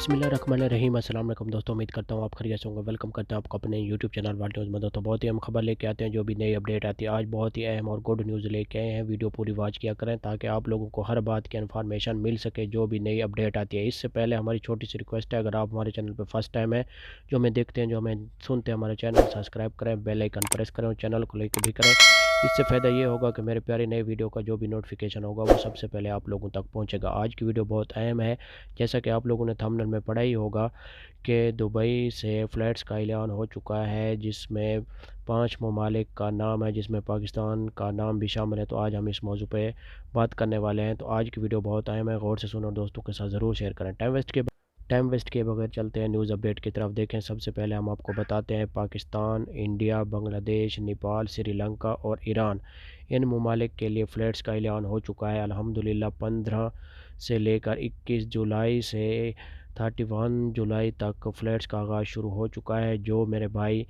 बिस्मिल्लाहिर्रहमानिर्रहीम। अस्सलाम वालेकुम दोस्तों, उम्मीद करता हूँ आप खैरियत से होंगे। वेलकम करते हैं आपको अपने यूट्यूब चैनल वर्ल्ड न्यूज़ में। दोस्तों बहुत ही हम खबर लेके आते हैं, जो भी नई अपडेट आती है। आज बहुत ही अहम और गुड न्यूज़ लेके आए हैं। वीडियो पूरी वॉच किया करें ताकि आप लोगों को हर बात की इन्फॉर्मेशन मिल सके जो भी नई अपडेट आती है। इससे पहले हमारी छोटी सी रिक्वेस्ट है, अगर आप हमारे चैनल पर फर्स्ट टाइम है, जो हमें देखते हैं, जो हमें सुनते हैं, हमारे चैनल सब्सक्राइब करें, बेल आइकन प्रेस करें और चैनल को लाइक भी करें। इससे फ़ायदा ये होगा कि मेरे प्यारे नए वीडियो का जो भी नोटिफिकेशन होगा वो सबसे पहले आप लोगों तक पहुंचेगा। आज की वीडियो बहुत अहम है। जैसा कि आप लोगों ने थंबनेल में पढ़ा ही होगा कि दुबई से फ़्लाइट्स का ऐलान हो चुका है, जिसमें 5 ममालिक का नाम है, जिसमें पाकिस्तान का नाम भी शामिल है। तो आज हम इस मौजू पे बात करने वाले हैं। तो आज की वीडियो बहुत अहम है, गौर से सुनो और दोस्तों के साथ ज़रूर शेयर करें। टाइम वेस्ट किए बगैर चलते हैं न्यूज़ अपडेट की तरफ। देखें, सबसे पहले हम आपको बताते हैं पाकिस्तान, इंडिया, बांग्लादेश, नेपाल, श्रीलंका और ईरान, इन ममालिक के लिए फ़्लाइट्स का ऐलान हो चुका है अल्हम्दुलिल्लाह। 15 से लेकर 21 जुलाई से 31 जुलाई तक फ़्लाइट्स का आगाज़ शुरू हो चुका है। जो मेरे भाई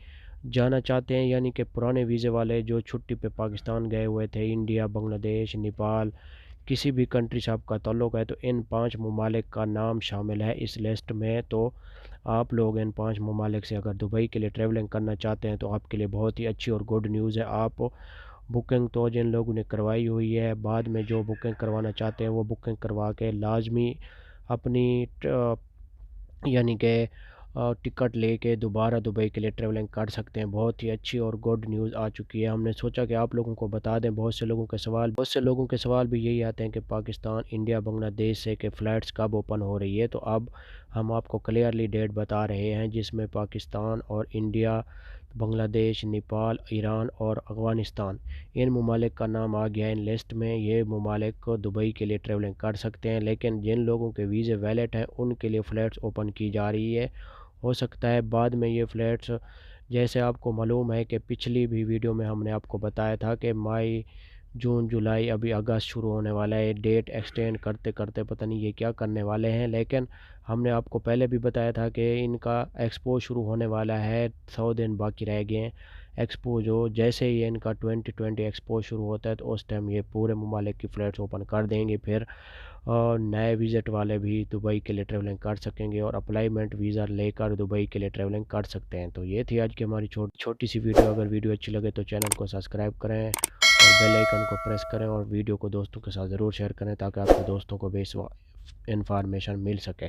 जाना चाहते हैं, यानी कि पुराने वीज़े वाले जो छुट्टी पे पाकिस्तान गए हुए थे, इंडिया, बांग्लादेश, नेपाल, किसी भी कंट्री से आपका ताल्लुक़ है, तो इन 5 ममालिक का नाम शामिल है इस लिस्ट में। तो आप लोग इन 5 ममालिक से अगर दुबई के लिए ट्रैवलिंग करना चाहते हैं तो आपके लिए बहुत ही अच्छी और गुड न्यूज़ है। आप बुकिंग तो जिन लोगों ने करवाई हुई है, बाद में जो बुकिंग करवाना चाहते हैं वो बुकिंग करवा के लाजमी अपनी यानी कि टिकट लेके दोबारा दुबई के लिए ट्रैवलिंग कर सकते हैं। बहुत ही अच्छी और गुड न्यूज़ आ चुकी है। हमने सोचा कि आप लोगों को बता दें। बहुत से लोगों के सवाल भी यही आते हैं कि पाकिस्तान, इंडिया, बांग्लादेश से कि फ़्लाइट्स कब ओपन हो रही है। तो अब हम आपको क्लियरली डेट बता रहे हैं, जिसमें पाकिस्तान और इंडिया, बांग्लादेश, नेपाल, ईरान और अफ़गानिस्तान, इन ममालिक का नाम आ गया इन लिस्ट में। ये ममालिक दुबई के लिए ट्रैवलिंग कर सकते हैं, लेकिन जिन लोगों के वीज़े वैलिड हैं उनके लिए फ़्लाइट्स ओपन की जा रही है। हो सकता है बाद में ये फ़्लाइट्स, जैसे आपको मालूम है कि पिछली भी वीडियो में हमने आपको बताया था कि मई, जून, जुलाई, अभी अगस्त शुरू होने वाला है। डेट एक्सटेंड करते करते पता नहीं ये क्या करने वाले हैं। लेकिन हमने आपको पहले भी बताया था कि इनका एक्सपो शुरू होने वाला है, 100 दिन बाकी रह गए हैं एक्सपो। जो जैसे ही इनका 2020 एक्सपो शुरू होता है तो उस टाइम ये पूरे ममालिक की फ़्लाइट्स ओपन कर देंगे। फिर और नए विज़िट वाले भी दुबई के लिए ट्रैवलिंग कर सकेंगे और अप्लाईमेंट वीज़ा लेकर दुबई के लिए ट्रैवलिंग कर सकते हैं। तो ये थी आज की हमारी छोटी सी वीडियो। अगर वीडियो अच्छी लगे तो चैनल को सब्सक्राइब करें और बेल आइकन को प्रेस करें और वीडियो को दोस्तों के साथ ज़रूर शेयर करें ताकि आपके दोस्तों को भी इस इंफॉर्मेशन मिल सके।